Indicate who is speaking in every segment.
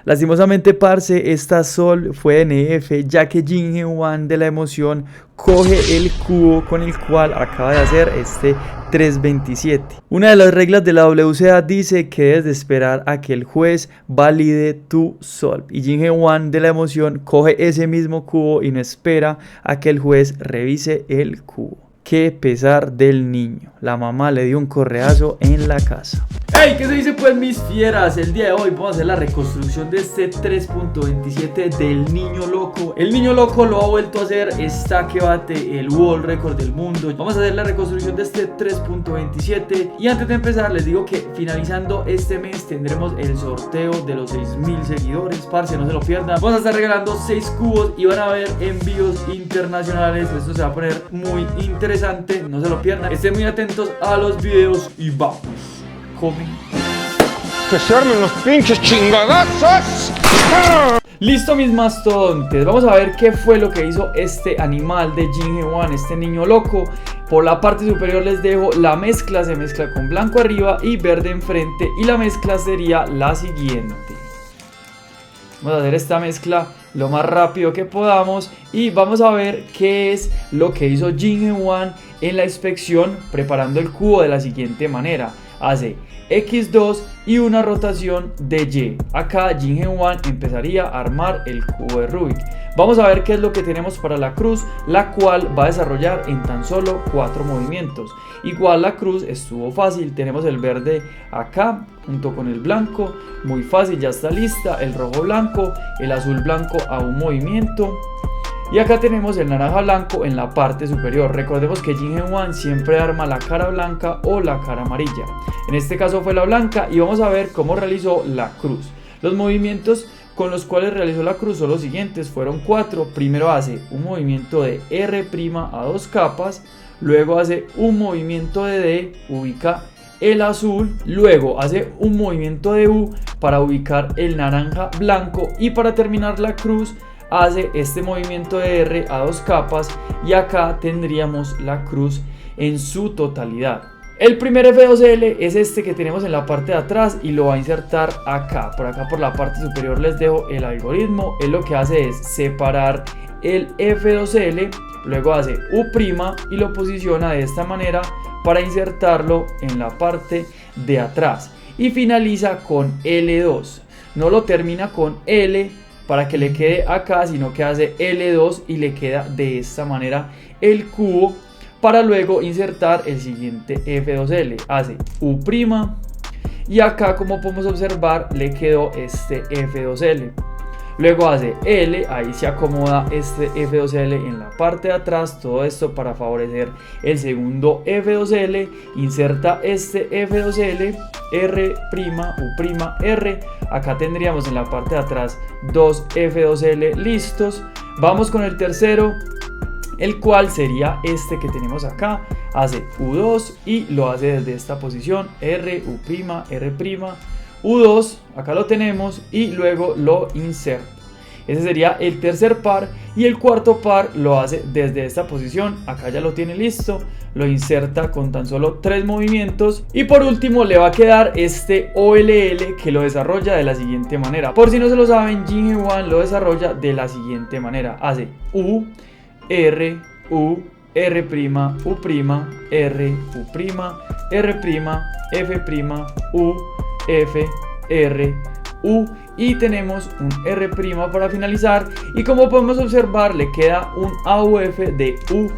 Speaker 1: Lastimosamente, parce, esta Sol fue NF, ya que Jin Heung-wan de la emoción coge el cubo con el cual acaba de hacer este 327. Una de las reglas de la WCA dice que debes de esperar a que el juez valide tu Sol. Y Jin Heung-wan de la emoción coge ese mismo cubo y no espera a que el juez revise el cubo. Qué pesar del niño. La mamá le dio un correazo en la casa. ¡Hey! ¿Qué se dice pues, mis fieras? El día de hoy vamos a hacer la reconstrucción de este 3.27 del niño loco. El niño loco lo ha vuelto a hacer, está que bate el world record del mundo. Vamos a hacer la reconstrucción de este 3.27. Y antes de empezar les digo que finalizando este mes tendremos el sorteo de los 6.000 seguidores. Parce, no se lo pierdan. Vamos a estar regalando 6 cubos y van a ver envíos internacionales. Esto se va a poner muy interesante, no se lo pierdan. Estén muy atentos a los videos y vamos.
Speaker 2: Que se armen los pinches chingadazos.
Speaker 1: Listo, mis mastodontes. Vamos a ver qué fue lo que hizo este animal de Jin Heung-wan, este niño loco. Por la parte superior les dejo la mezcla. Se mezcla con blanco arriba y verde enfrente. Y la mezcla sería la siguiente. Vamos a hacer esta mezcla lo más rápido que podamos y vamos a ver qué es lo que hizo Jin Heung-wan en la inspección, preparando el cubo de la siguiente manera. Hace X2 y una rotación de Y. Acá Jin Heung-wan empezaría a armar el cubo de Rubik. Vamos a ver qué es lo que tenemos para la cruz, la cual va a desarrollar en tan solo 4 movimientos. Igual la cruz estuvo fácil, tenemos el verde acá junto con el blanco, muy fácil, ya está lista. El rojo blanco, el azul blanco a un movimiento. Y acá tenemos el naranja blanco en la parte superior. Recordemos que Jin Heung-wan siempre arma la cara blanca o la cara amarilla. En este caso fue la blanca y vamos a ver cómo realizó la cruz. Los movimientos con los cuales realizó la cruz son los siguientes, fueron 4. Primero hace un movimiento de R' a 2 capas, luego hace un movimiento de D, ubica el azul, luego hace un movimiento de U para ubicar el naranja blanco y para terminar la cruz hace este movimiento de R a 2 capas y acá tendríamos la cruz en su totalidad. El primer F2L es este que tenemos en la parte de atrás y lo va a insertar acá. Por la parte superior les dejo el algoritmo. Él lo que hace es separar el F2L, luego hace U' y lo posiciona de esta manera para insertarlo en la parte de atrás. Y finaliza con L2. No lo termina con L para que le quede acá, sino que hace L2 y le queda de esta manera el cubo, para luego insertar el siguiente F2L. Hace U' y acá, como podemos observar, le quedó este F2L. Luego hace L, ahí se acomoda este F2L en la parte de atrás. Todo esto para favorecer el segundo F2L. Inserta este F2L, R', U', R. Acá tendríamos en la parte de atrás 2 F2L listos. Vamos con el tercero, el cual sería este que tenemos acá. Hace U2 y lo hace desde esta posición, R, U', R', U2, acá lo tenemos y luego lo inserta. Ese sería el tercer par y el cuarto par lo hace desde esta posición. Acá ya lo tiene listo, lo inserta con tan solo 3 movimientos y por último le va a quedar este OLL que lo desarrolla de la siguiente manera. Por si no se lo saben, Jin Heung-wan lo desarrolla de la siguiente manera. Hace U, R, U, R', U', R, U', R', F', U, F, R, U y tenemos un R' para finalizar y como podemos observar le queda un AUF de U'.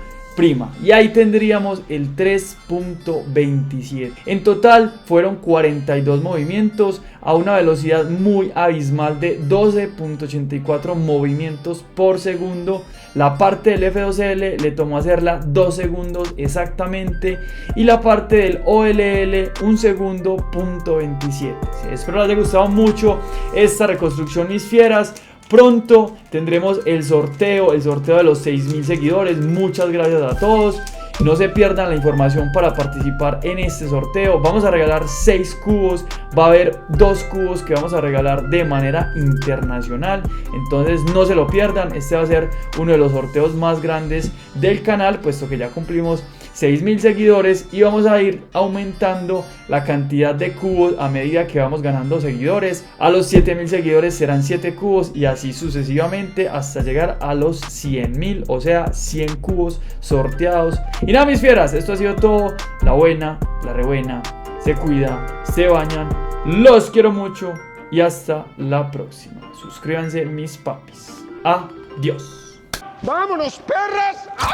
Speaker 1: Y ahí tendríamos el 3.27. En total fueron 42 movimientos a una velocidad muy abismal de 12.84 movimientos por segundo. La parte del F2L le tomó hacerla 2 segundos exactamente y la parte del OLL 1 segundo punto 27. Espero les haya gustado mucho esta reconstrucción, mis fieras. Pronto tendremos el sorteo de los 6.000 seguidores. Muchas gracias a todos. No se pierdan la información para participar en este sorteo. Vamos a regalar 6 cubos. Va a haber 2 cubos que vamos a regalar de manera internacional. Entonces no se lo pierdan. Este va a ser uno de los sorteos más grandes del canal, puesto que ya cumplimos 6.000 seguidores y vamos a ir aumentando la cantidad de cubos a medida que vamos ganando seguidores. A los 7.000 seguidores serán 7 cubos y así sucesivamente hasta llegar a los 100.000, o sea 100 cubos sorteados. Y nada, mis fieras, esto ha sido todo. La buena, la rebuena, se cuida, se bañan, los quiero mucho y hasta la próxima. Suscríbanse, mis papis. Adiós.
Speaker 2: ¡Vámonos, perras! ¡Ah!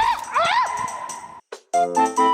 Speaker 2: ¡Ah!